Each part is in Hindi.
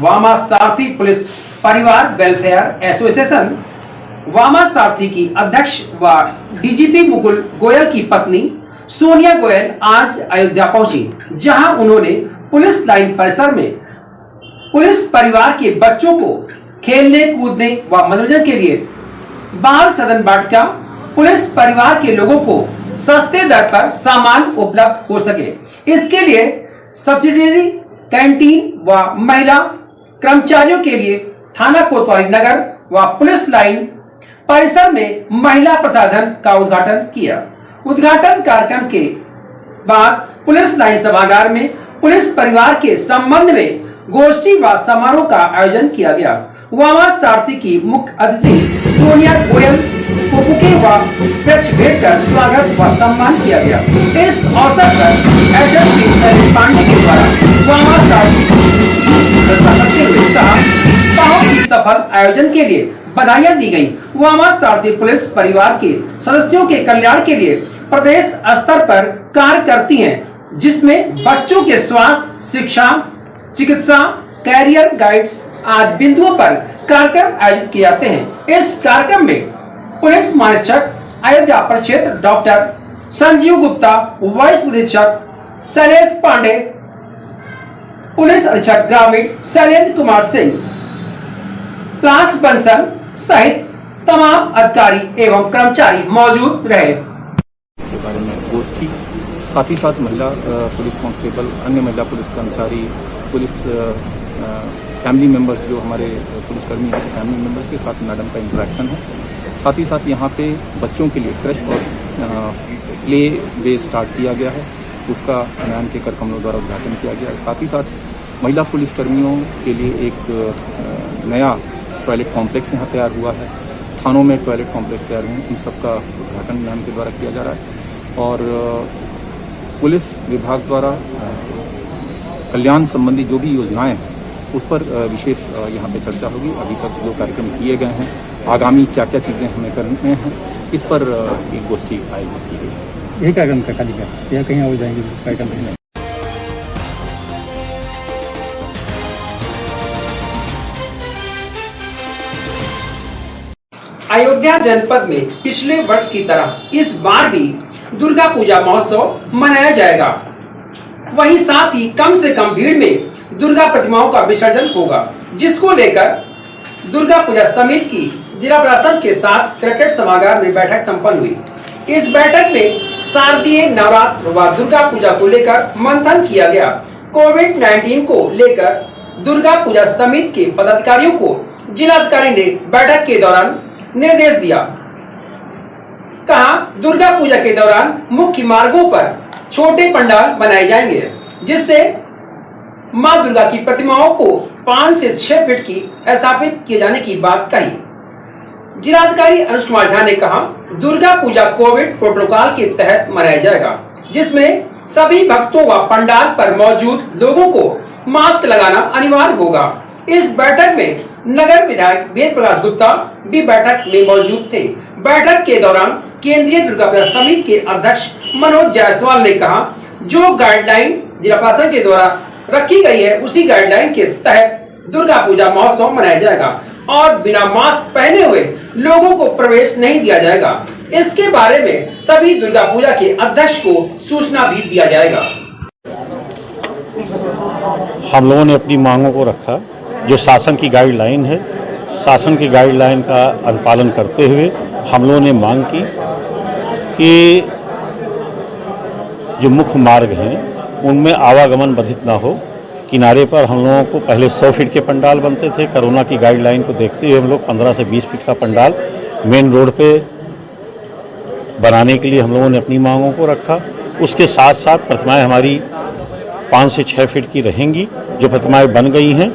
वामा सारथी पुलिस परिवार वेलफेयर एसोसिएशन वामा सारथी की अध्यक्ष व डीजीपी मुकुल गोयल की पत्नी सोनिया गोयल आज अयोध्या पहुंची, जहां उन्होंने पुलिस लाइन परिसर में पुलिस परिवार के बच्चों को खेलने कूदने व मनोरंजन के लिए बाल सदन वाटिका, पुलिस परिवार के लोगों को सस्ते दर पर सामान उपलब्ध हो सके, इसके लिए सब्सिडियरी कैंटीन व महिला कर्मचारियों के लिए थाना कोतवाली नगर व पुलिस लाइन परिसर में महिला प्रसाधन का उद्घाटन किया। उद्घाटन कार्यक्रम के बाद पुलिस लाइन सभागार में पुलिस परिवार के संबंध में गोष्ठी व समारोह का आयोजन किया गया। वामा सारथी की मुख्य अतिथि सोनिया गोयल को बुके व वृक्ष भेंट कर स्वागत व सम्मान किया गया। इस अवसर पर एसएसपी शैलेश पांडे के द्वारा वामा सारथी करते हुए कहा, बहुत ही सफल आयोजन के लिए बधाइयां दी गयी। वामा सारथी पुलिस परिवार के सदस्यों के कल्याण के लिए प्रदेश स्तर पर कार्य करती है, जिसमें बच्चों के स्वास्थ्य, शिक्षा, चिकित्सा, कैरियर गाइड्स आदि बिंदुओं पर कार्यक्रम आयोजित किए जाते हैं। इस कार्यक्रम में पुलिस महानिरीक्षक अयोध्या प्रक्षेत्र डॉक्टर संजीव गुप्ता, वाइस निरीक्षक शैलेश पांडे, पुलिस अधीक्षक ग्रामीण शैलेंद्र कुमार सिंह, क्लास बंसल सहित तमाम अधिकारी एवं कर्मचारी मौजूद रहे। के बारे में गोष्ठी, साथ ही साथ महिला पुलिस कांस्टेबल, अन्य महिला पुलिस कर्मचारी, पुलिस फैमिली मेंबर्स जो हमारे पुलिसकर्मी हैं, फैमिली मेंबर्स के साथ मैडम का इंटरेक्शन है। साथ ही साथ यहाँ पे बच्चों के लिए क्रश और प्ले वे स्टार्ट किया गया है, उसका नयन के कर कमलों द्वारा उद्घाटन किया गया है। साथ ही साथ महिला पुलिसकर्मियों के लिए एक नया टॉयलेट कॉम्प्लेक्स यहाँ तैयार हुआ है, थानों में टॉयलेट कॉम्प्लेक्स तैयार हुए हैं, इन सबका उद्घाटन नयन के द्वारा किया जा रहा है। और पुलिस विभाग द्वारा कल्याण संबंधी जो भी योजनाएं हैं उस पर विशेष यहाँ पे चर्चा होगी। अभी तक जो कार्यक्रम किए गए हैं, आगामी क्या क्या चीज़ें हमें करनी हैं, इस पर एक गोष्ठी आयोजित की गई। यही कार्यक्रम का तालिका या कहीं और जाएंगे कार्यक्रम में? अयोध्या जनपद में पिछले वर्ष की तरह इस बार भी दुर्गा पूजा महोत्सव मनाया जाएगा। वहीं साथ ही कम से कम भीड़ में दुर्गा प्रतिमाओं का विसर्जन होगा, जिसको लेकर दुर्गा पूजा समिति की जिला प्रशासन के साथ कलेक्ट्रेट सभागार में बैठक संपन्न हुई। इस बैठक में शारदीय नवरात्र व दुर्गा पूजा को लेकर मंथन किया गया। कोविड-19 को लेकर दुर्गा पूजा समिति के पदाधिकारियों को जिलाधिकारी ने बैठक के दौरान निर्देश दिया। कहा, दुर्गा पूजा के दौरान मुख्य मार्गों पर छोटे पंडाल बनाए जाएंगे, जिससे मां दुर्गा की प्रतिमाओं को 5 से 6 फीट की स्थापित किए जाने की बात कही। जिलाधिकारी अनुज कुमार झा ने कहा, दुर्गा पूजा कोविड प्रोटोकॉल के तहत मनाया जाएगा, जिसमें सभी भक्तों व पंडाल पर मौजूद लोगों को मास्क लगाना अनिवार्य होगा। इस बैठक में नगर विधायक वेद प्रकाश गुप्ता भी बैठक में मौजूद थे। बैठक के दौरान केंद्रीय दुर्गा पूजा समिति के अध्यक्ष मनोज जायसवाल ने कहा, जो गाइडलाइन जिला प्रशासन के द्वारा रखी गई है, उसी गाइडलाइन के तहत दुर्गा पूजा महोत्सव मनाया जाएगा और बिना मास्क पहने हुए लोगों को प्रवेश नहीं दिया जाएगा। इसके बारे में सभी दुर्गा पूजा के अध्यक्ष को सूचना भी दिया जाएगा। हम लोगों ने अपनी मांगों को रखा, जो शासन की गाइडलाइन है, शासन की गाइडलाइन का अनुपालन करते हुए हम लोगों ने मांग की कि जो मुख्य मार्ग हैं उनमें आवागमन बाधित ना हो। किनारे पर हम लोगों को पहले 100 फीट के पंडाल बनते थे, कोरोना की गाइडलाइन को देखते हुए हम लोग 15 से 20 फीट का पंडाल मेन रोड पे बनाने के लिए हम लोगों ने अपनी मांगों को रखा। उसके साथ साथ प्रतिमाएं हमारी 5 से 6 फीट की रहेंगी। जो प्रतिमाएं बन गई हैं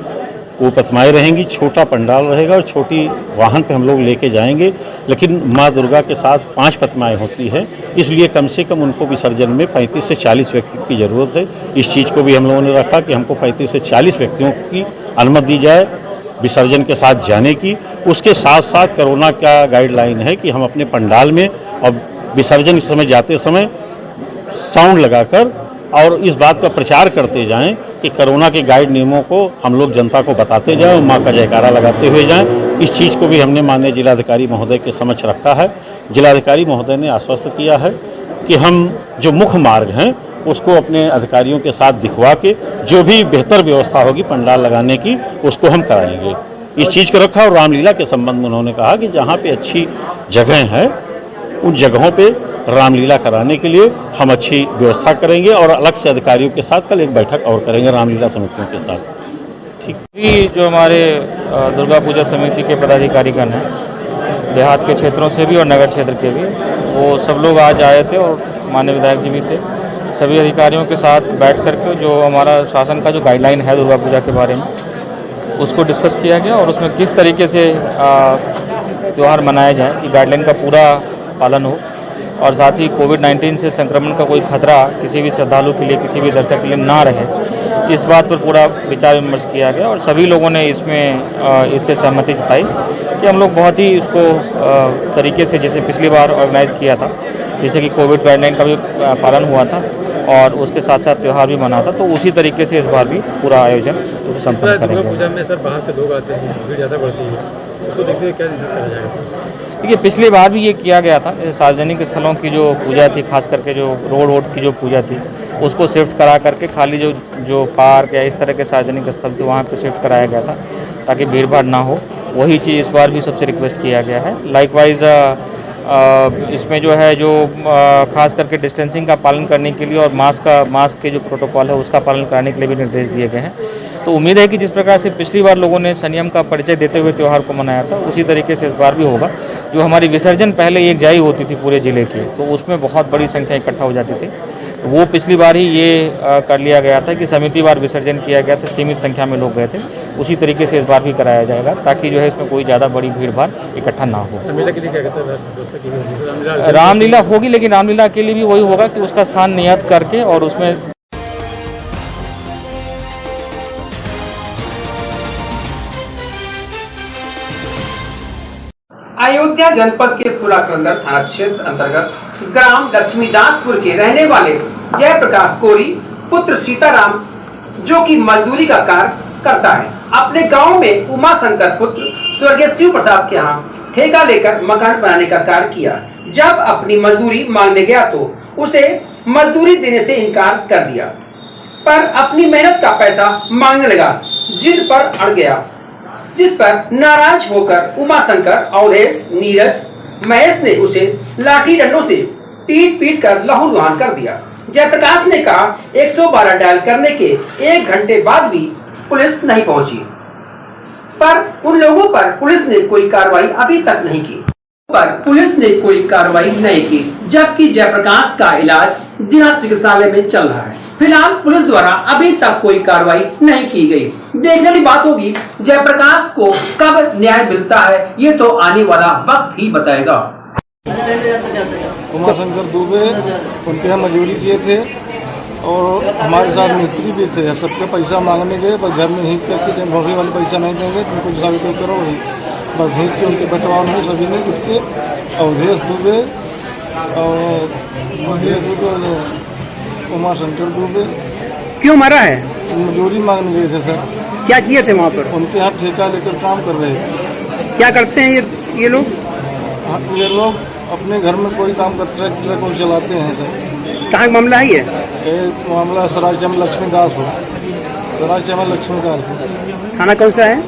वो प्रतिमाएं रहेंगी, छोटा पंडाल रहेगा और छोटी वाहन पे हम लोग लेके जाएंगे। लेकिन माँ दुर्गा के साथ 5 प्रतिमाएं होती हैं, इसलिए कम से कम उनको विसर्जन में 35 से 40 व्यक्तियों की ज़रूरत है। इस चीज़ को भी हम लोगों ने रखा कि हमको 35 से 40 व्यक्तियों की अनुमति दी जाए विसर्जन के साथ जाने की। उसके साथ साथ कोरोना का गाइडलाइन है कि हम अपने पंडाल में और विसर्जन के समय जाते समय साउंड लगाकर और इस बात का प्रचार करते जाएं कि कोरोना के गाइड नियमों को हम लोग जनता को बताते जाएं और मां का जयकारा लगाते हुए जाएं। इस चीज़ को भी हमने माननीय जिलाधिकारी महोदय के समक्ष रखा है। जिलाधिकारी महोदय ने आश्वस्त किया है कि हम जो मुख्य मार्ग हैं उसको अपने अधिकारियों के साथ दिखवा के जो भी बेहतर व्यवस्था होगी पंडाल लगाने की उसको हम कराएंगे। इस चीज़ को रखा। और रामलीला के संबंध में उन्होंने कहा कि जहाँ पे अच्छी जगह हैं उन जगहों पे रामलीला कराने के लिए हम अच्छी व्यवस्था करेंगे और अलग से अधिकारियों के साथ कल एक बैठक और करेंगे रामलीला समितियों के साथ। ठीक। अभी जो हमारे दुर्गा पूजा समिति के पदाधिकारीगण हैं देहात के क्षेत्रों से भी और नगर क्षेत्र के भी, वो सब लोग आज आए थे और माननीय विधायक जी भी थे। सभी अधिकारियों के साथ बैठ करके जो हमारा शासन का जो गाइडलाइन है दुर्गा पूजा के बारे में उसको डिस्कस किया गया और उसमें किस तरीके से त्यौहार मनाया जाए कि गाइडलाइन का पूरा पालन हो और साथ ही कोविड-19 से संक्रमण का कोई खतरा किसी भी श्रद्धालु के लिए, किसी भी दर्शक के लिए ना रहे, इस बात पर पूरा विचार विमर्श किया गया। और सभी लोगों ने इसमें इससे सहमति जताई कि हम लोग बहुत ही उसको तरीके से, जैसे पिछली बार ऑर्गेनाइज़ किया था, जैसे कि कोविड गाइडलाइन का भी पालन हुआ था और उसके साथ साथ त्यौहार भी मना था, तो उसी तरीके से इस बार भी पूरा आयोजन संपन्न करेंगे। पूजा में सर बाहर से लोग आते हैं, भीड़ ज़्यादा बढ़ती है, उसको देखते हुए क्या करा जाएगा? देखिए, पिछली बार भी ये किया गया था। सार्वजनिक स्थलों की जो पूजा थी, खास करके जो रोड की जो पूजा थी उसको शिफ्ट करा करके खाली जो पार्क या इस तरह के सार्वजनिक स्थल थे वहाँ पे शिफ्ट कराया गया था ताकि भीड़ भाड़ ना हो। वही चीज़ इस बार भी सबसे रिक्वेस्ट किया गया है। लाइकवाइज इसमें जो है खास करके डिस्टेंसिंग का पालन करने के लिए और मास्क के जो प्रोटोकॉल है उसका पालन कराने के लिए भी निर्देश दिए गए हैं। तो उम्मीद है कि जिस प्रकार से पिछली बार लोगों ने संयम का परिचय देते हुए त्यौहार को मनाया था उसी तरीके से इस बार भी होगा। जो हमारी विसर्जन पहले एक जाई होती थी पूरे ज़िले की, तो उसमें बहुत बड़ी संख्या इकट्ठा हो जाती थी, तो वो पिछली बार ही ये कर लिया गया था कि समितिवार विसर्जन किया गया था, सीमित संख्या में लोग गए थे। उसी तरीके से इस बार भी कराया जाएगा ताकि जो है इसमें कोई ज़्यादा बड़ी भीड़ भाड़ इकट्ठा ना हो। रामलीला होगी, लेकिन रामलीला के लिए भी वही होगा कि उसका स्थान नियत करके और उसमें अयोध्या जनपद के फुलाकलंदर थाना क्षेत्र अंतर्गत ग्राम लक्ष्मीदासपुर के रहने वाले जयप्रकाश कोरी पुत्र सीताराम, जो कि मजदूरी का कार्य करता है, अपने गांव में उमा शंकर पुत्र स्वर्गीय शिव प्रसाद के यहाँ ठेका लेकर मकान बनाने का कार्य किया। जब अपनी मजदूरी मांगने गया तो उसे मजदूरी देने से इनकार कर दिया, पर अपनी मेहनत का पैसा मांगने लगा। जिद पर अड़ गया, जिस पर नाराज होकर उमाशंकर, अवधेश, नीरज, महेश ने उसे लाठी डंडों से पीट कर लहूलुहान कर दिया। जयप्रकाश ने कहा 112 डायल करने के 1 घंटे बाद भी पुलिस नहीं पहुंची, पर उन लोगों पर पुलिस ने कोई कार्रवाई अभी तक नहीं की। जबकि जयप्रकाश का इलाज जिला चिकित्सालय में चल रहा है। फिलहाल पुलिस द्वारा अभी तक कोई कार्रवाई नहीं की गई। देखने की बात होगी जयप्रकाश को कब न्याय मिलता है, ये तो आने वाला वक्त ही बताएगा। उमाशंकर दुबे उनके यहाँ मजदूरी किए थे और हमारे साथ मिस्त्री भी थे। सबके पैसा मांगने गए, पर घर में हिंट करके जब भौरी वाले पैसा नहीं देंगे तुमको जैसा भी करो वही, बस हिंट के उनके बंटवार में सभी ने उठ के अवधेश दुबे और उमाशंकर दुबे। क्यों मारा है? मजदूरी मांगने गए थे सर। क्या किए थे वहाँ पर? उनके यहाँ ठेका लेकर काम कर रहे थे। क्या करते हैं ये लोग? ये लोग अपने घर में कोई काम कर ट्रक को चलाते हैं सर। कहाँ का मामला है ये? मामला सरायचम लक्ष्मीदास हो, सरायचम लक्ष्मीदास हो। थाना कौन सा है?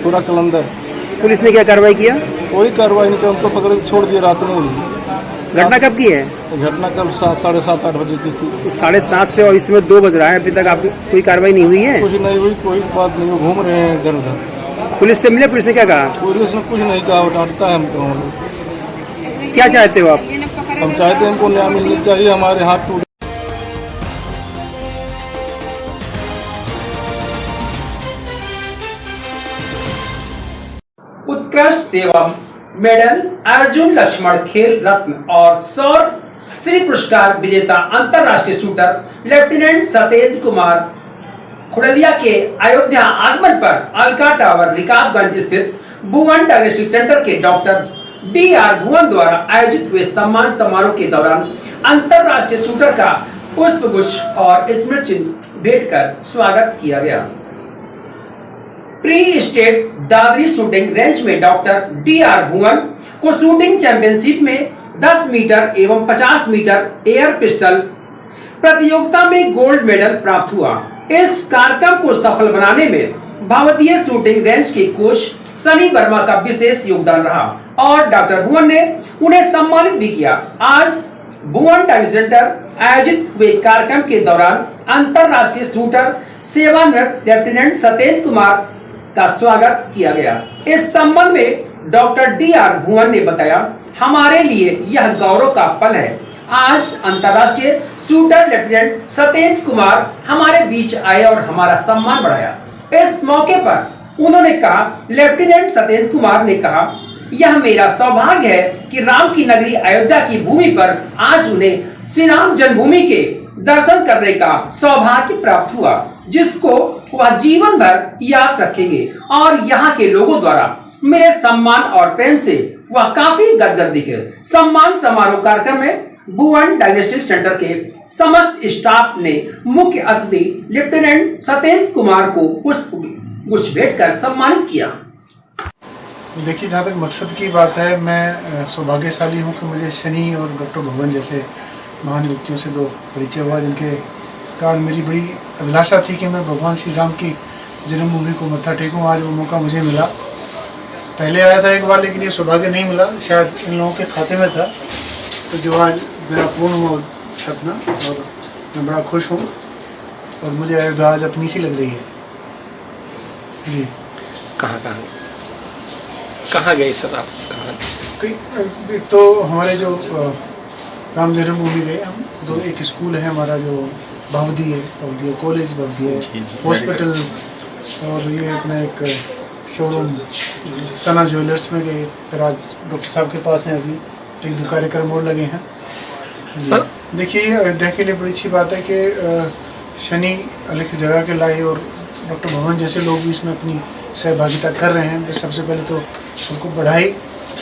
पूरा कलंदर। पुलिस ने क्या कार्रवाई किया? कोई कार्रवाई नहीं किया, उनको पकड़ के छोड़ दिया रात में भी। घटना कब की है? घटना कल 7:30-8 बजे की थी। 7:30 से और इसमें 2 बज रहा है, अभी तक आपकी कोई कार्रवाई नहीं हुई है? कुछ नहीं हुई, कोई बात नहीं, घूम रहे हैं इधर उधर। पुलिस से मिले? पुलिस ने क्या कहा? पुलिस ने कुछ नहीं कहा, डांटता है हमको। क्या चाहते हो आप? हम चाहते हैं हमको न्याय मिलना चाहिए, हमारे हाथ टूट। उत्कृष्ट सेवा मेडल, अर्जुन लक्ष्मण खेल रत्न और सौर श्री पुरस्कार विजेता अंतरराष्ट्रीय शूटर लेफ्टिनेंट सतेंद्र कुमार खुड़लिया के अयोध्या आगमन पर अलका टावर रिकाबगंज स्थित भुवन डायग्नोस्टिक सेंटर के डॉक्टर BR भुवन द्वारा आयोजित हुए सम्मान समारोह के दौरान अंतरराष्ट्रीय शूटर का पुष्पगुच्छ और स्मृति चिन्ह भेंट कर स्वागत किया गया। Pre state Dadri shooting range में डॉक्टर डी.आर. भुवन को शूटिंग चैंपियनशिप में 10 मीटर एवं 50 मीटर एयर पिस्टल प्रतियोगिता में गोल्ड मेडल प्राप्त हुआ। इस कार्यक्रम को सफल बनाने में भारतीय शूटिंग रेंज के कोच सनी वर्मा का विशेष योगदान रहा और डॉक्टर भुवन ने उन्हें सम्मानित भी किया। आज भुवन टाइम सेंटर आयोजित हुए कार्यक्रम के दौरान अंतरराष्ट्रीय शूटर सेवानिवृत्त लेफ्टिनेंट सतेंद्र कुमार का स्वागत किया गया। इस संबंध में डॉक्टर डी.आर. भुवन ने बताया, हमारे लिए यह गौरव का पल है। आज अंतरराष्ट्रीय शूटर लेफ्टिनेंट सतेंद्र कुमार हमारे बीच आए और हमारा सम्मान बढ़ाया। इस मौके पर उन्होंने कहा, लेफ्टिनेंट सतेंद्र कुमार ने कहा, यह मेरा सौभाग्य है कि राम की नगरी अयोध्या की भूमि पर आज उन्हें श्री राम जन्मभूमि के दर्शन करने का सौभाग्य प्राप्त हुआ, जिसको वह जीवन भर याद रखेंगे और यहाँ के लोगों द्वारा मेरे सम्मान और प्रेम से वह काफी गदगद दिखे। सम्मान समारोह कार्यक्रम में भुवन डायग्नोस्टिक सेंटर के समस्त स्टाफ ने मुख्य अतिथि लेफ्टिनेंट सतेंद्र कुमार को पुष्पगुच्छ भेंट कर सम्मानित किया। देखिए, जहाँ तक मकसद की बात है, मैं सौभाग्यशाली हूँ कि मुझे शनि और डॉक्टर भुवन जैसे महान व्यक्तियों से दो परिचय हुआ, जिनके कारण मेरी बड़ी अभिलाषा थी कि मैं भगवान श्री राम की जन्मभूमि को मत्था टेकूँ। आज वो मौका मुझे मिला। पहले आया था एक बार, लेकिन ये सौभाग्य नहीं मिला, शायद इन लोगों के खाते में था। तो जो आज मेरा पूर्ण हुआ सपना, और मैं बड़ा खुश हूँ और मुझे अयोध्या आज अपनी सी लग रही है जी। कहाँ गए सर आप? कहीं तो हमारे जो राम जन्मभूमि गए हम, दो एक स्कूल है हमारा जो भवदी है कॉलेज, भवदी है हॉस्पिटल, और ये अपना एक शोरूम सना ज्वेलर्स में गए। फिर आज डॉक्टर साहब के पास हैं, अभी एक कार्यक्रम और लगे हैं सर। देखिए, अयोध्या के लिए बड़ी अच्छी बात है कि शनि अलग जगह के लाए और डॉक्टर भुवन जैसे लोग भी इसमें अपनी सहभागिता कर रहे हैं। सबसे पहले तो उनको बधाई,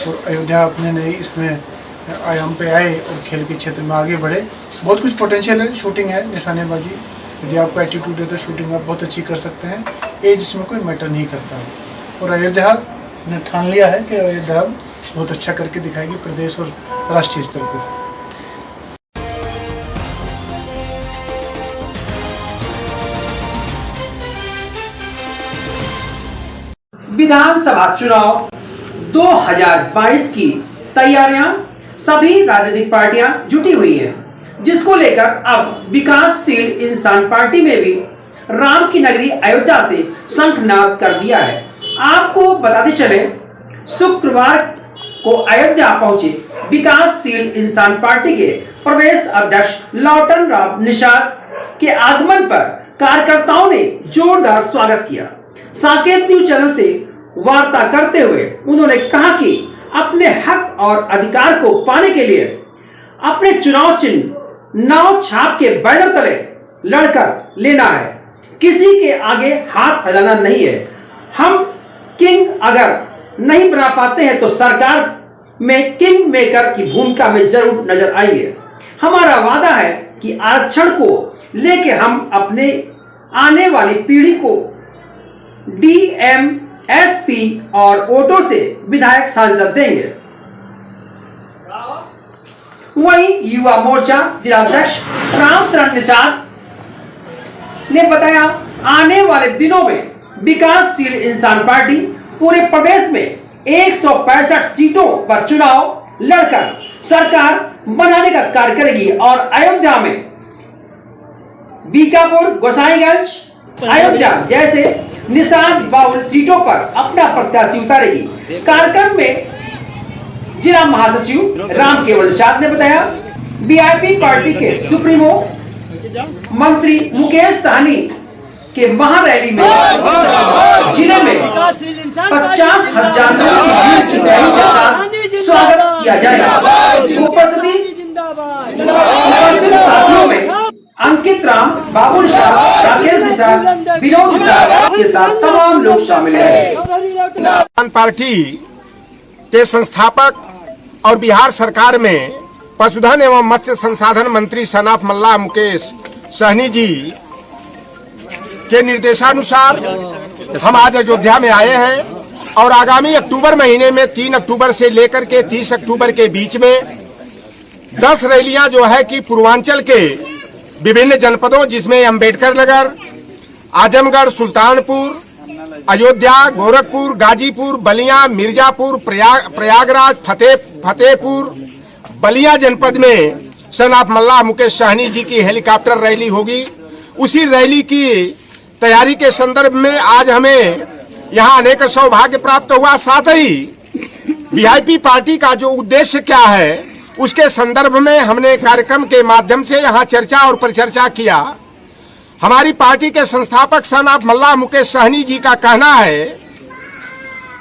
और अयोध्या अपने नए इसमें आयाम पे आए और खेल के क्षेत्र में आगे बढ़े। बहुत कुछ पोटेंशियल है, शूटिंग है, निशानेबाजी, यदि आपका एटीट्यूड है तो शूटिंग आप बहुत अच्छी कर सकते हैं। एज इसमें कोई मैटर नहीं करता है, और अयोध्या ने ठान लिया है कि अयोध्या बहुत अच्छा करके दिखाएगी प्रदेश और राष्ट्रीय स्तर पर। विधानसभा चुनाव 2022 की तैयारियां सभी राजनीतिक पार्टियां जुटी हुई हैं, जिसको लेकर अब विकासशील इंसान पार्टी में भी राम की नगरी अयोध्या से शंखनाद कर दिया है। आपको बताते चले, शुक्रवार को अयोध्या पहुंचे विकासशील इंसान पार्टी के प्रदेश अध्यक्ष लौटन राम निषाद के आगमन पर कार्यकर्ताओं ने जोरदार स्वागत किया। साकेत न्यूज चैनल से वार्ता करते हुए उन्होंने कहा कि अपने हक और अधिकार को पाने के लिए अपने चुनाव चिन्ह नाव छाप के बैनर तले लड़कर लेना है, किसी के आगे हाथ फैलाना नहीं है। हम किंग अगर नहीं बना पाते हैं तो सरकार में किंग मेकर की भूमिका में जरूर नजर आएंगे। हमारा वादा है कि आरक्षण को लेकर हम अपने आने वाली पीढ़ी को डीएम, एसपी और वोटों से विधायक सांसद देंगे। वहीं युवा मोर्चा जिलाध्यक्ष रामचरण निषाद ने बताया, आने वाले दिनों में विकासशील इंसान पार्टी पूरे प्रदेश में 165 सीटों पर चुनाव लड़कर सरकार बनाने का कार्य करेगी और अयोध्या में बीकापुर, गोसाईगंज, अयोध्या जैसे निशान 52 सीटों पर अपना प्रत्याशी उतारेगी। कार्यक्रम में जिला महासचिव राम केवल निषाद ने बताया, वीआईपी पार्टी के सुप्रीमो मंत्री मुकेश सहनी के महारैली में जिले में 50,000 लोगों की भीड़ की रैली के साथ स्वागत किया जाएगा। उपस्थित साथियों में अंकित राम, बाबुल शाह, राकेश निषाद, विनोद निषाद के साथ तमाम लोग शामिल हैं। पार्टी के संस्थापक और बिहार सरकार में पशुधन एवं मत्स्य संसाधन मंत्री सनाफ मल्लाह मुकेश सहनी जी के निर्देशानुसार हम आज अयोध्या में आए हैं और आगामी अक्टूबर महीने में 3 अक्टूबर से लेकर के 30 अक्टूबर के बीच में 10 रैलियां जो है कि पूर्वांचल के विभिन्न जनपदों जिसमें अंबेडकर नगर, आजमगढ़, सुल्तानपुर, अयोध्या, गोरखपुर, गाजीपुर, बलिया, मिर्जापुर, प्रयागराज, फतेहपुर, बलिया जनपद में सनाफ मल्लाह मुकेश सहनी जी की हेलीकॉप्टर रैली होगी। उसी रैली की तैयारी के संदर्भ में आज हमें यहाँ आने का सौभाग्य प्राप्त हुआ। साथ ही वीआईपी पार्टी का जो उद्देश्य क्या है उसके संदर्भ में हमने कार्यक्रम के माध्यम से यहाँ चर्चा और परिचर्चा किया। हमारी पार्टी के संस्थापक सनाफ मल्लाह मुकेश सहनी जी का कहना है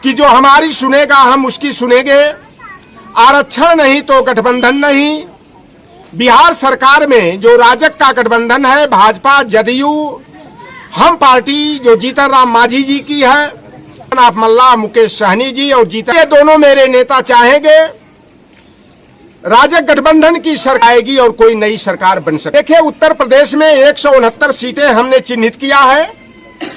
कि जो हमारी सुनेगा हम उसकी सुनेंगे, आरक्षण नहीं तो गठबंधन नहीं। बिहार सरकार में जो राजग का गठबंधन है, भाजपा, जदयू, हम पार्टी जो जीतन राम मांझी जी की है, सनाफ मल्लाह मुकेश सहनी जी और जीतन, ये दोनों मेरे नेता चाहेंगे राजग गठबंधन की सरकार आएगी और कोई नई सरकार बन सके। देखिए, उत्तर प्रदेश में 169 सीटें हमने चिन्हित किया है,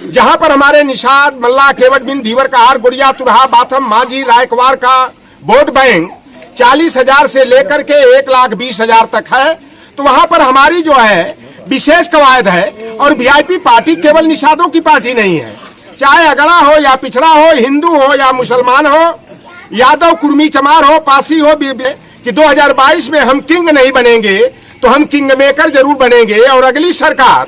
जहां पर हमारे निषाद, मल्लाह, केवट बिंद, धीवर कहार, गुड़िया, तुरहा, बाथम, मांझी, रायकवाड़ का वोट बैंक 40,000 से लेकर के 1,20,000 तक है। तो वहां पर हमारी जो है विशेष कवायद है। और वीआईपी पार्टी केवल निषादों की पार्टी नहीं है, चाहे अगड़ा हो या पिछड़ा हो, हिंदू हो या मुसलमान हो, यादव, कुर्मी, चमार हो, पासी हो, कि 2022 में हम किंग नहीं बनेंगे तो हम किंग मेकर जरूर बनेंगे। और अगली सरकार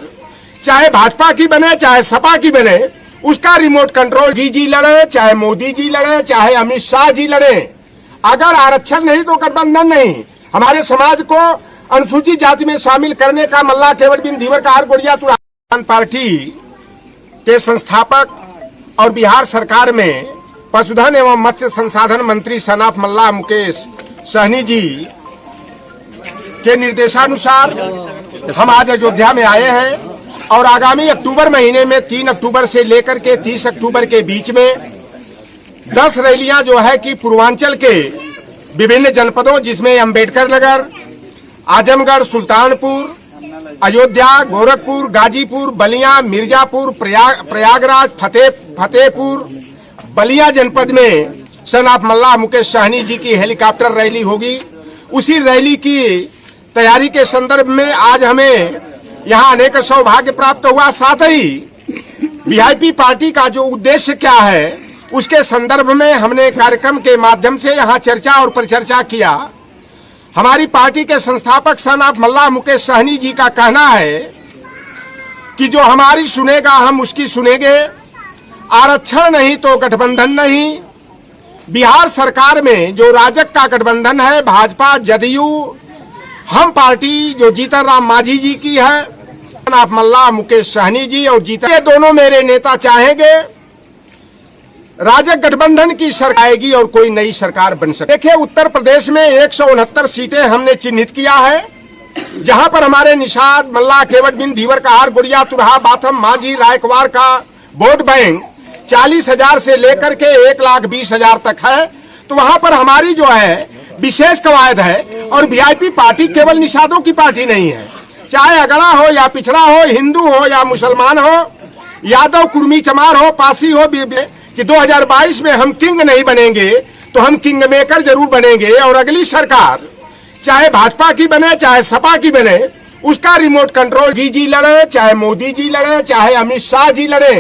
चाहे भाजपा की बने चाहे सपा की बने, उसका रिमोट कंट्रोल जी लड़े, चाहे मोदी जी लड़े, चाहे अमित शाह जी लड़े, अगर आरक्षण नहीं तो गठबंधन नहीं। हमारे समाज को अनुसूचित जाति में शामिल करने का मल्लाह, केवट बिंद, धीवर कहार, गुड़िया, तुरहा पार्टी के संस्थापक और बिहार सरकार में पशुधन एवं मत्स्य संसाधन मंत्री सनाफ मल्लाह मुकेश सहनी जी के निर्देशानुसार हम आज अयोध्या में आए हैं और आगामी अक्टूबर महीने में 3 अक्टूबर से लेकर के 30 अक्टूबर के बीच में 10 रैलियां जो है कि पूर्वांचल के विभिन्न जनपदों जिसमें अंबेडकर नगर, आजमगढ़, सुल्तानपुर, अयोध्या, गोरखपुर, गाजीपुर, बलिया, मिर्जापुर, प्रयागराज, फतेहपुर, बलिया जनपद में सनाफ मल्लाह मुकेश सहनी जी की हेलीकॉप्टर रैली होगी। उसी रैली की तैयारी के संदर्भ में आज हमें यहाँ आने का सौभाग्य प्राप्त हुआ। साथ ही वीआईपी पार्टी का जो उद्देश्य क्या है उसके संदर्भ में हमने कार्यक्रम के माध्यम से यहाँ चर्चा और परिचर्चा किया। हमारी पार्टी के संस्थापक सनाफ मल्लाह मुकेश सहनी जी का कहना है कि जो हमारी सुनेगा हम उसकी सुनेंगे, आरक्षण नहीं तो गठबंधन नहीं। बिहार सरकार में जो राजग का गठबंधन है, भाजपा, जदयू, हम पार्टी जो जीतन राम मांझी जी की है, सनाफ मल्लाह मुकेश सहनी जी और जीतन, ये दोनों मेरे नेता चाहेंगे राजग गठबंधन की सरकार आएगी और कोई नई सरकार बन सके। देखिए, उत्तर प्रदेश में 169 सीटें हमने चिन्हित किया है, जहां पर हमारे निषाद, मल्लाह, केवट बिंद, धीवर कहार, गुड़िया, तुरहा, बाथम, मांझी, रायकवाड़ का वोट बैंक 40,000 से लेकर के 1,20,000 तक है। तो वहां पर हमारी जो है विशेष कवायद है। और वीआईपी पार्टी केवल निषादों की पार्टी नहीं है, चाहे अगड़ा हो या पिछड़ा हो, हिंदू हो या मुसलमान हो, यादव, कुर्मी, चमार हो, पासी हो, कि 2022 में हम किंग नहीं बनेंगे तो हम किंग मेकर जरूर बनेंगे। और अगली सरकार चाहे भाजपा की बने चाहे सपा की बने, उसका रिमोट कंट्रोल जी लड़े, चाहे मोदी जी लड़े, चाहे अमित शाह जी लड़े,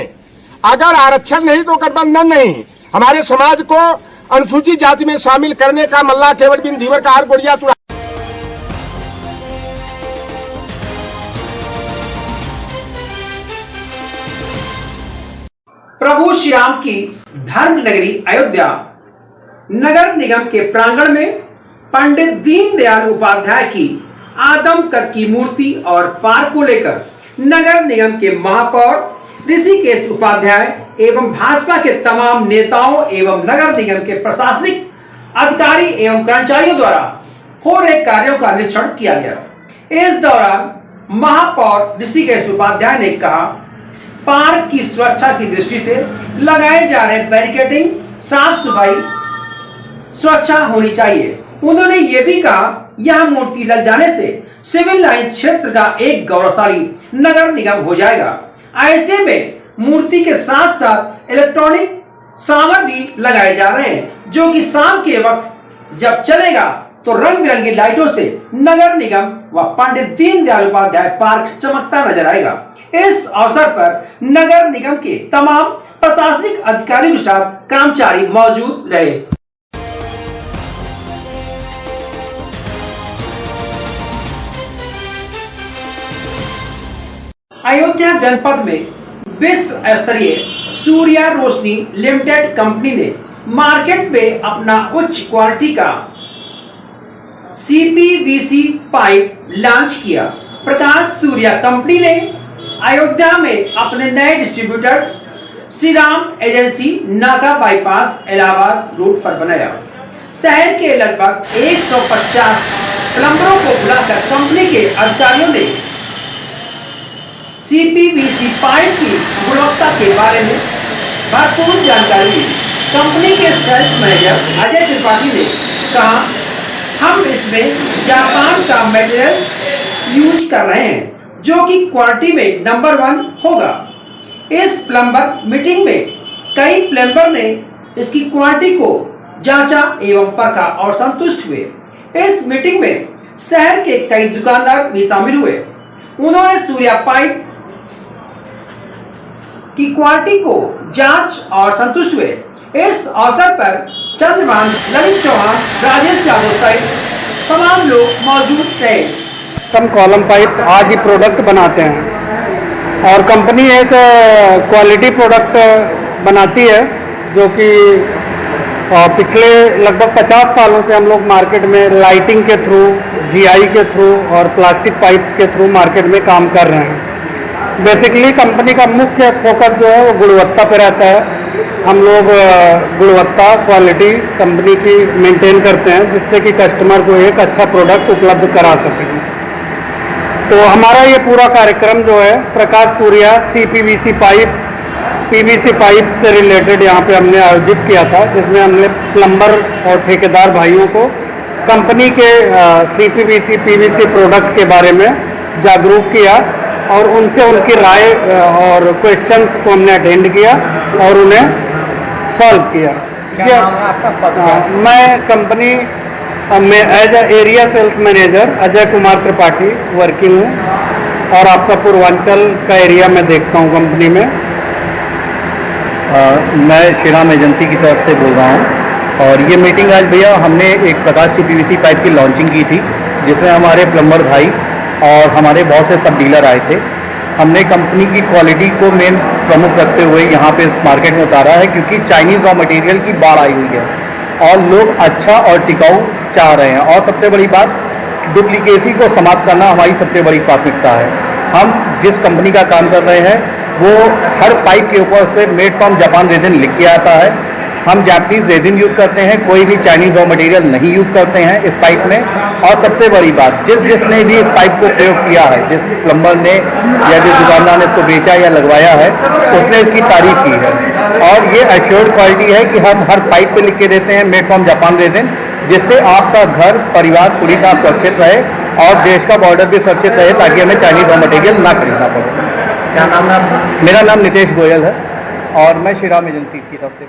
अगर आरक्षण नहीं तो गठबंधन नहीं। हमारे समाज को अनुसूचित जाति में शामिल करने का मल्लाह, केवट बिंद, धीवर कहार, गुड़िया, तुरहा। प्रभु श्री राम की धर्म नगरी अयोध्या नगर निगम के प्रांगण में पंडित दीनदयाल उपाध्याय की आदम कद की मूर्ति और पार्क को लेकर नगर निगम के महापौर ऋषिकेश उपाध्याय एवं भाजपा के तमाम नेताओं एवं नगर निगम के प्रशासनिक अधिकारी एवं कर्मचारियों द्वारा हो रहे कार्यों का निरीक्षण किया गया। इस दौरान महापौर ऋषिकेश उपाध्याय ने कहा, पार्क की सुरक्षा की दृष्टि से लगाए जा रहे बैरिकेडिंग, साफ सफाई, सुरक्षा होनी चाहिए। उन्होंने ये भी कहा, यह मूर्ति लग जाने से सिविल लाइन क्षेत्र का एक गौरवशाली नगर निगम हो जाएगा। ऐसे में मूर्ति के साथ साथ इलेक्ट्रॉनिक सामान भी लगाए जा रहे हैं, जो कि शाम के वक्त जब चलेगा तो रंग बिरंगी लाइटों से नगर निगम व पंडित दीनदयाल उपाध्याय पार्क चमकता नजर आएगा। इस अवसर पर नगर निगम के तमाम प्रशासनिक अधिकारियों के साथ कर्मचारी मौजूद रहे। अयोध्या जनपद में विश्व स्तरीय सूर्या रोशनी लिमिटेड कंपनी ने मार्केट में अपना उच्च क्वालिटी का CPVC पाइप लॉन्च किया। प्रकाश सूर्या कंपनी ने अयोध्या में अपने नए डिस्ट्रीब्यूटर्स श्री राम एजेंसी नाका बाईपास इलाहाबाद रोड पर बनाया। शहर के लगभग 150 प्लम्बरों को बुलाकर कंपनी के अधिकारियों ने CPVC पाइप की गुणवत्ता के बारे में भरपूर जानकारी दी। कंपनी के सेल्स मैनेजर अजय त्रिपाठी ने कहा, हम इसमें जापान का मटेरियल्स यूज कर रहे हैं, जो कि क्वालिटी में नंबर 1 होगा। इस प्लम्बर मीटिंग में कई प्लम्बर ने इसकी क्वालिटी को जांचा एवं परखा और संतुष्ट हुए। इस मीटिंग में शहर के कई दुकानदार भी शामिल हुए। उन्होंने सूर्या पाइप की क्वालिटी को जांच और संतुष्ट हुए। इस अवसर पर चंद्रभान, ललित चौहान, राजेश यादव सहित तमाम लोग मौजूद थे। हम कॉलम पाइप आदि प्रोडक्ट बनाते हैं और कंपनी एक क्वालिटी प्रोडक्ट बनाती है, जो कि पिछले लगभग 50 सालों से हम लोग मार्केट में लाइटिंग के थ्रू, GI के थ्रू और प्लास्टिक पाइप के थ्रू मार्केट में काम कर रहे हैं। बेसिकली कंपनी का मुख्य फोकस जो है वो गुणवत्ता पे रहता है। हम लोग गुणवत्ता, क्वालिटी कंपनी की मेंटेन करते हैं, जिससे कि कस्टमर को एक अच्छा प्रोडक्ट उपलब्ध करा सकें। तो हमारा ये पूरा कार्यक्रम जो है Prakash Surya CPVC pipe, PVC pipe से रिलेटेड यहाँ पे हमने आयोजित किया था, जिसमें हमने प्लम्बर और ठेकेदार भाइयों को कंपनी के CPVC PVC प्रोडक्ट के बारे में जागरूक किया और उनसे उनकी राय और क्वेश्चंस को हमने अटेंड किया और उन्हें सॉल्व किया। क्या नाम है आपका, पद क्या है? मैं कंपनी में as area sales manager Ajay Kumar Tripathi working हूँ और आपका पूर्वांचल का एरिया में देखता हूँ कंपनी में। मैं श्री राम एजेंसी की तरफ से बोल रहा हूँ और ये मीटिंग आज भैया हमने एक प्रकाश CPVC पाइप की लॉन्चिंग की थी, जिसमें हमारे प्लम्बर भाई और हमारे बहुत से सब डीलर आए थे। हमने कंपनी की क्वालिटी को मेन प्रमुख रखते हुए यहाँ पे इस मार्केट में उतारा है, क्योंकि चाइनीज़ रॉ मटेरियल की बाढ़ आई हुई है और लोग अच्छा और टिकाऊ चाह रहे हैं। और सबसे बड़ी बात, डुप्लीकेसी को समाप्त करना हमारी सबसे बड़ी प्राथमिकता है। हम जिस कंपनी का काम कर रहे हैं वो हर पाइप के ऊपर उस पर मेड फ्रॉम जापान रेजिन लिख के आता है। हम जापानीज रेजिन यूज़ करते हैं, कोई भी चाइनीज़ रॉ मटेरियल नहीं यूज़ करते हैं इस पाइप में। और सबसे बड़ी बात, जिसने भी इस पाइप को प्रयोग किया है, जिस प्लम्बर ने या जिस दुकानदार ने इसको बेचा या लगवाया है, उसने इसकी तारीफ की है। और ये एश्योर्ड क्वालिटी है कि हम हर पाइप पे लिख के देते हैं मेड फ्रॉम जापान रेजिन, जिससे आपका घर, परिवार पूरी तरह सुरक्षित रहे और देश का बॉर्डर भी सुरक्षित रहे, ताकि हमें चाइनीज़ रॉ मटेरियल ना खरीदना पड़े। क्या नाम है आपका? मेरा नाम नितेश गोयल है और मैं श्री राम एजेंसी की तरफ से